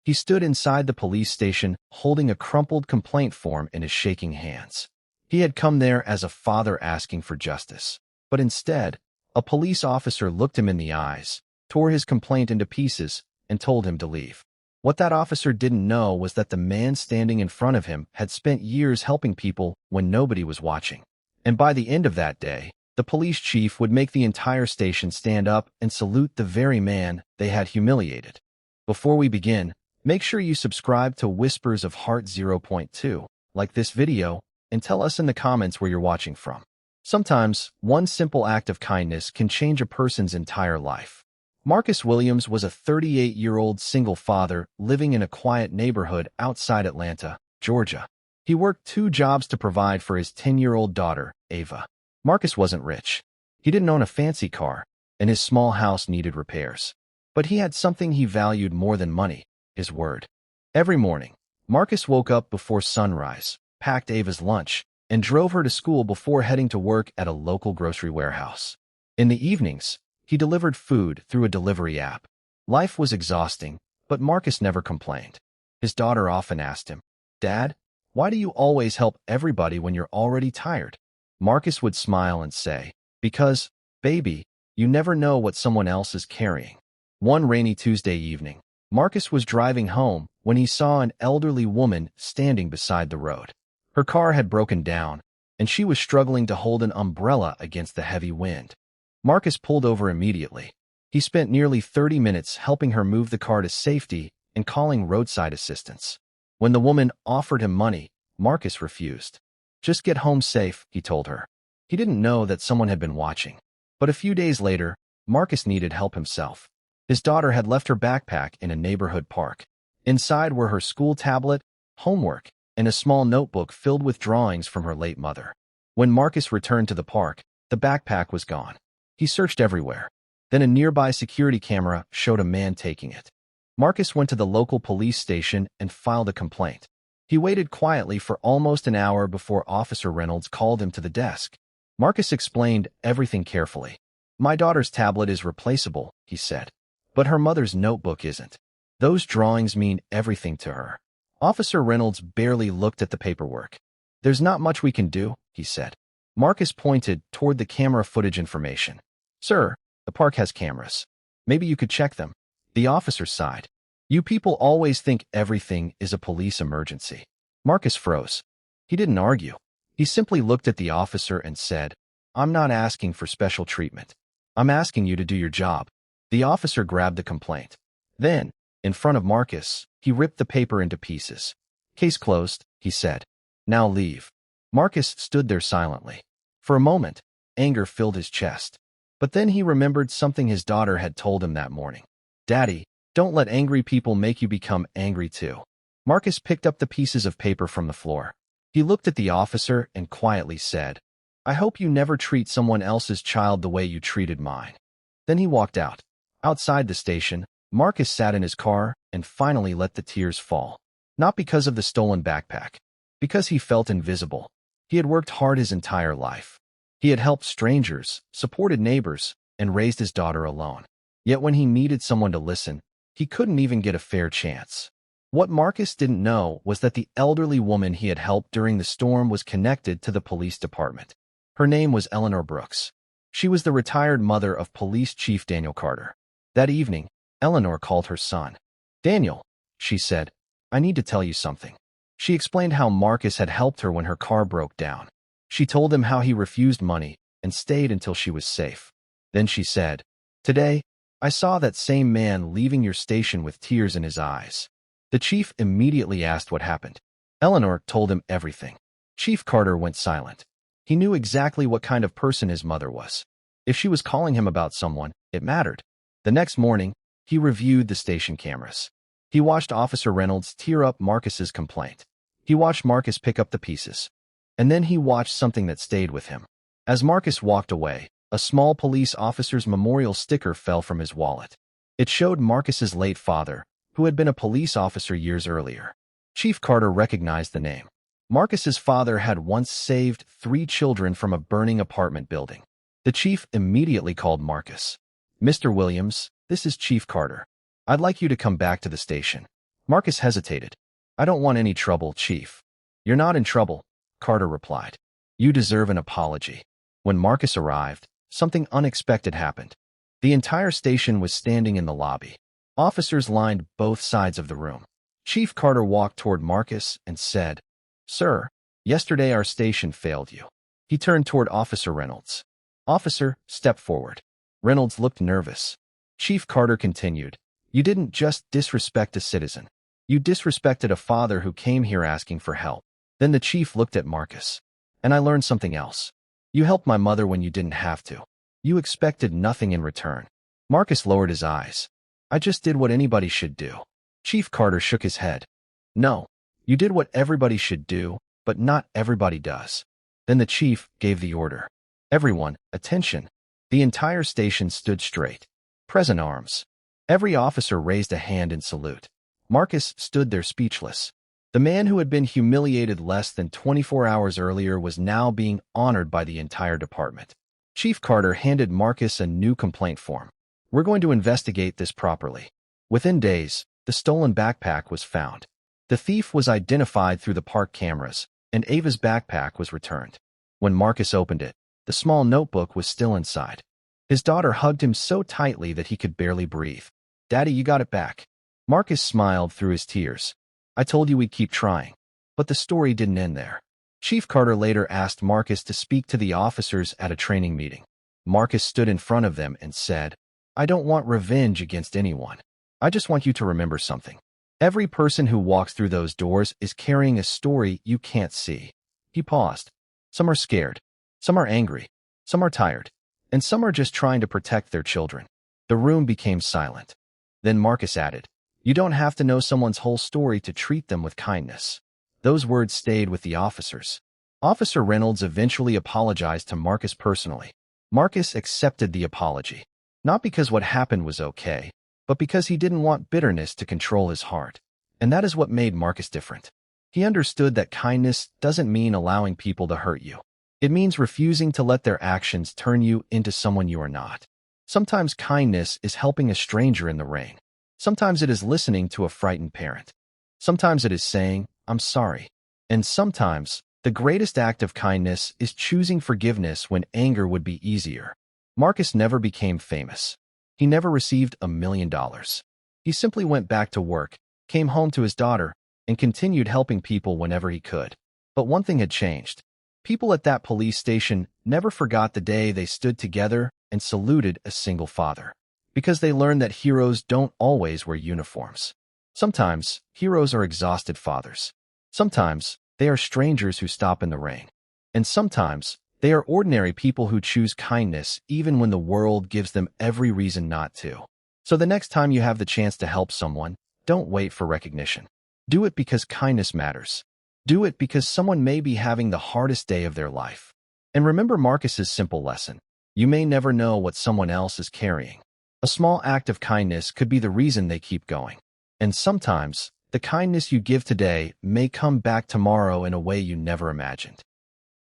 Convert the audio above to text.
He stood inside the police station holding a crumpled complaint form in his shaking hands. He had come there as a father asking for justice. But instead, a police officer looked him in the eyes, tore his complaint into pieces, and told him to leave. What that officer didn't know was that the man standing in front of him had spent years helping people when nobody was watching. And by the end of that day, the police chief would make the entire station stand up and salute the very man they had humiliated. Before we begin, make sure you subscribe to Whispers of Heart 0.2, like this video, and tell us in the comments where you're watching from. Sometimes, one simple act of kindness can change a person's entire life. Marcus Williams was a 38-year-old single father living in a quiet neighborhood outside Atlanta, Georgia. He worked 2 jobs to provide for his 10-year-old daughter, Ava. Marcus wasn't rich. He didn't own a fancy car, and his small house needed repairs. But he had something he valued more than money: his word. Every morning, Marcus woke up before sunrise, packed Ava's lunch, and drove her to school before heading to work at a local grocery warehouse. In the evenings, he delivered food through a delivery app. Life was exhausting, but Marcus never complained. His daughter often asked him, "Dad, why do you always help everybody when you're already tired?" Marcus would smile and say, "Because, baby, you never know what someone else is carrying." One rainy Tuesday evening, Marcus was driving home when he saw an elderly woman standing beside the road. Her car had broken down, and she was struggling to hold an umbrella against the heavy wind. Marcus pulled over immediately. He spent nearly 30 minutes helping her move the car to safety and calling roadside assistance. When the woman offered him money, Marcus refused. "Just get home safe," he told her. He didn't know that someone had been watching. But a few days later, Marcus needed help himself. His daughter had left her backpack in a neighborhood park. Inside were her school tablet, homework, and a small notebook filled with drawings from her late mother. When Marcus returned to the park, the backpack was gone. He searched everywhere. Then a nearby security camera showed a man taking it. Marcus went to the local police station and filed a complaint. He waited quietly for almost an hour before Officer Reynolds called him to the desk. Marcus explained everything carefully. "My daughter's tablet is replaceable," he said. "But her mother's notebook isn't. Those drawings mean everything to her." Officer Reynolds barely looked at the paperwork. "There's not much we can do," he said. Marcus pointed toward the camera footage information. "Sir, the park has cameras. Maybe you could check them." The officer sighed. "You people always think everything is a police emergency." Marcus froze. He didn't argue. He simply looked at the officer and said, "I'm not asking for special treatment. I'm asking you to do your job." The officer grabbed the complaint. Then, in front of Marcus, he ripped the paper into pieces. "Case closed," he said. "Now leave." Marcus stood there silently. For a moment, anger filled his chest. But then he remembered something his daughter had told him that morning. "Daddy, don't let angry people make you become angry too." Marcus picked up the pieces of paper from the floor. He looked at the officer and quietly said, "I hope you never treat someone else's child the way you treated mine." Then he walked out. Outside the station, Marcus sat in his car and finally let the tears fall. Not because of the stolen backpack. Because he felt invisible. He had worked hard his entire life. He had helped strangers, supported neighbors, and raised his daughter alone. Yet when he needed someone to listen, he couldn't even get a fair chance. What Marcus didn't know was that the elderly woman he had helped during the storm was connected to the police department. Her name was Eleanor Brooks. She was the retired mother of Police Chief Daniel Carter. That evening, Eleanor called her son. "Daniel," she said, "I need to tell you something." She explained how Marcus had helped her when her car broke down. She told him how he refused money and stayed until she was safe. Then she said, "Today, I saw that same man leaving your station with tears in his eyes." The chief immediately asked what happened. Eleanor told him everything. Chief Carter went silent. He knew exactly what kind of person his mother was. If she was calling him about someone, it mattered. The next morning, he reviewed the station cameras. He watched Officer Reynolds tear up Marcus's complaint. He watched Marcus pick up the pieces. And then he watched something that stayed with him. As Marcus walked away, a small police officer's memorial sticker fell from his wallet. It showed Marcus's late father, who had been a police officer years earlier. Chief Carter recognized the name. Marcus's father had once saved 3 children from a burning apartment building. The chief immediately called Marcus. "Mr. Williams, this is Chief Carter. I'd like you to come back to the station." Marcus hesitated. I don't want any trouble, Chief. You're not in trouble, Carter replied. You deserve an apology. When Marcus arrived, something unexpected happened. The entire station was standing in the lobby. Officers lined both sides of the room. Chief Carter walked toward Marcus and said, Sir, yesterday our station failed you. He turned toward Officer Reynolds. Officer, step forward. Reynolds looked nervous. Chief Carter continued, You didn't just disrespect a citizen. You disrespected a father who came here asking for help. Then the chief looked at Marcus. And I learned something else. You helped my mother when you didn't have to. You expected nothing in return. Marcus lowered his eyes. I just did what anybody should do. Chief Carter shook his head. No, you did what everybody should do, but not everybody does. Then the chief gave the order. Everyone, attention. The entire station stood straight. Present arms. Every officer raised a hand in salute. Marcus stood there speechless. The man who had been humiliated less than 24 hours earlier was now being honored by the entire department. Chief Carter handed Marcus a new complaint form. We're going to investigate this properly. Within days, the stolen backpack was found. The thief was identified through the park cameras, and Ava's backpack was returned. When Marcus opened it, the small notebook was still inside. His daughter hugged him so tightly that he could barely breathe. Daddy, you got it back. Marcus smiled through his tears. I told you we'd keep trying. But the story didn't end there. Chief Carter later asked Marcus to speak to the officers at a training meeting. Marcus stood in front of them and said, I don't want revenge against anyone. I just want you to remember something. Every person who walks through those doors is carrying a story you can't see. He paused. Some are scared. Some are angry. Some are tired. And some are just trying to protect their children. The room became silent. Then Marcus added, You don't have to know someone's whole story to treat them with kindness. Those words stayed with the officers. Officer Reynolds eventually apologized to Marcus personally. Marcus accepted the apology. Not because what happened was okay, but because he didn't want bitterness to control his heart. And that is what made Marcus different. He understood that kindness doesn't mean allowing people to hurt you. It means refusing to let their actions turn you into someone you are not. Sometimes kindness is helping a stranger in the rain. Sometimes it is listening to a frightened parent. Sometimes it is saying, I'm sorry. And sometimes, the greatest act of kindness is choosing forgiveness when anger would be easier. Marcus never became famous. He never received $1 million. He simply went back to work, came home to his daughter, and continued helping people whenever he could. But one thing had changed. People at that police station never forgot the day they stood together and saluted a single father. Because they learned that heroes don't always wear uniforms. Sometimes, heroes are exhausted fathers. Sometimes, they are strangers who stop in the rain. And sometimes, they are ordinary people who choose kindness even when the world gives them every reason not to. So the next time you have the chance to help someone, don't wait for recognition. Do it because kindness matters. Do it because someone may be having the hardest day of their life. And remember Marcus's simple lesson. You may never know what someone else is carrying. A small act of kindness could be the reason they keep going. And sometimes, the kindness you give today may come back tomorrow in a way you never imagined.